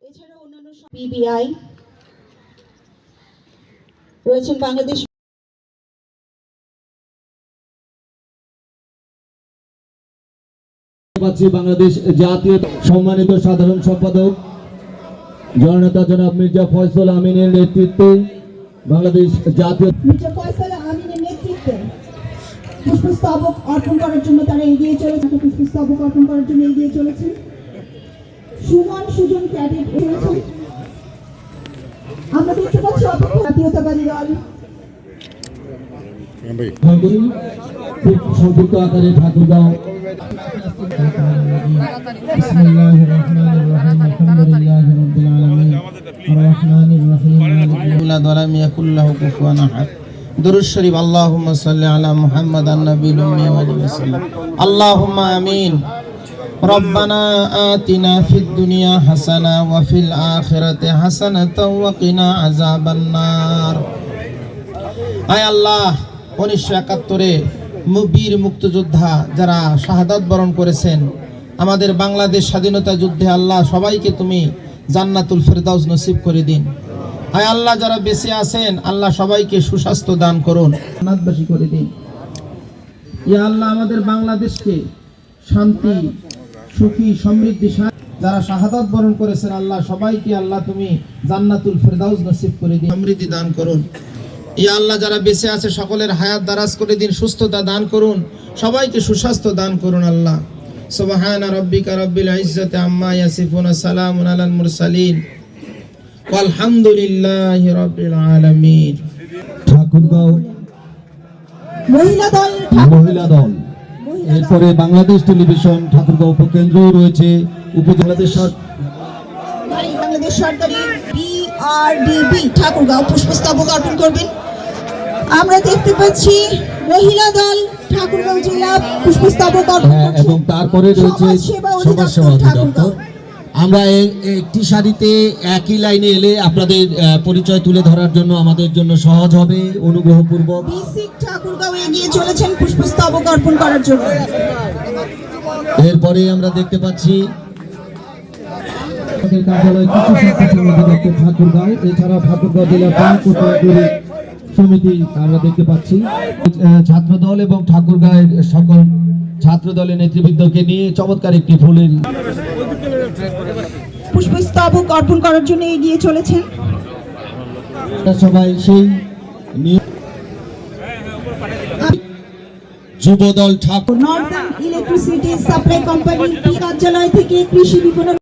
এছাড়া অন্যান্য পিবিআই রয়েছেন বাংলাদেশ বাংলাদেশ জাতীয় সম্মানিত সাধারণ সম্পাদক জননেতা জনাব মির্জা ফয়সাল আমিনের নেতৃত্বে বাংলাদেশ জাতীয় মির্জা ফয়সাল আমিনের নেতৃত্বে পুষ্পস্তবক অর্পণ করার জন্য তারা এগিয়ে চলেছে। পুষ্পস্তবক অর্পণ করার জন্য এগিয়ে চলেছেন সুমন সুজন ক্যাডেট রয়েছেন। আমরা দেখতে পাচ্ছি জাতীয়তাবাদী দল খুব সংক্ষিপ্ত আকারে ঠাকুরগাঁও বিসমিল্লাহির রহমানির রহিম আলহামদুলিল্লাহি রাব্বিল আলামিন আর-রাহমানির রহিম ওয়ালাম ইয়াকুল লাহু কুফুয়ান আহাদ। দুরূদ শরীফ আল্লাহুম্মা সাল্লি আলা মুহাম্মাদান নাবিয়্যিল উম্মি ওয়া আলিহি ওয়াসাল্লাম। আল্লাহুম্মা আমিন। রব্বানা আতিনা ফিদ দুনিয়া হাসানা ওয়া ফিল আখিরাতি হাসানাতাও ওয়া কিনা আযাবান নার। আয় আল্লাহ, 1971-এ বীর মুক্তিযোদ্ধা যারা শাহাদাত বরণ করেছেন আমাদের বাংলাদেশ স্বাধীনতা যুদ্ধে, আল্লাহ সবাইকে তুমি জান্নাতুল ফেরদাউস নসিব করে দিন। আয় আল্লাহ, যারা বেঁচে আছেন আল্লাহ সবাইকে সুস্বাস্থ্য দান করুন, জান্নাতবাসী করে দিন। ইয়া আল্লাহ, আমাদের বাংলাদেশকে শান্তি, সুখী, সমৃদ্ধি, যারা শাহাদাত বরণ করেছেন আল্লাহ সবাইকে আল্লাহ তুমি জান্নাতুল ফেরদাউস নসিব করে দিন, সমৃদ্ধি দান করুন। ইয়া আল্লাহ, যারা বেঁচে আছে সকলের হায়াত দারাজ করে দিন, সুস্থতা দান করুন, সবাইকে সুস্বাস্থ্য দান করুন। আল্লাহ সুবহানা রাব্বিকা রাব্বিল ইজ্জাতি আম্মা ইয়াসিফুন, সালামুন আলাল মুরসালিন, আলহামদুলিল্লাহি রাব্বিল আলামিন। ঠাকুরগাঁও মহিলা দল, এরপরে বাংলাদেশ টেলিভিশন ঠাকুরগাঁও উপকেন্দ্র রয়েছে, বাংলাদেশ সরকারি বিআরডিবি ঠাকুরগাঁও পুষ্পস্তবক অর্পণ করবেন। আমরা দেখতে পাচ্ছি মহিলা দল ঠাকুরগাঁও জেলা পুষ্পস্তবক অর্পণ করছে, এবং তারপরে রয়েছে সমাজসেবা অধিদপ্তর। আমরা একটি সারিতে একই লাইনে এলে আপনাদের পরিচয় তুলে ধরার জন্য আমাদের জন্য সহজ হবে, অনুগ্রহপূর্বক। বিসিক ঠাকুরগাঁও এগিয়ে চলেছেন পুষ্পস্তবক অর্পণ করার জন্য। এরপরে আমরা দেখতে পাচ্ছি কার্যালয় ঠাকুরগাঁও, এছাড়া ঠাকুরগাঁও জেলা সমিতি আমরা দেখতে পাচ্ছি। ছাত্র দল এবং ঠাকুরগাঁয়ের সকল ছাত্র দলের নেতৃবৃন্দকে নিয়ে চমৎকার একটি ফুলের পুষ্পস্তবক অর্পণ করার জন্য এগিয়ে চলেছেন সবাই। সেই যুব দল ঠাকুর নর্দার্ন ইলেকট্রিসিটি সাপ্লাই কোম্পানির কার্যালয় থেকে কৃষি বিপণন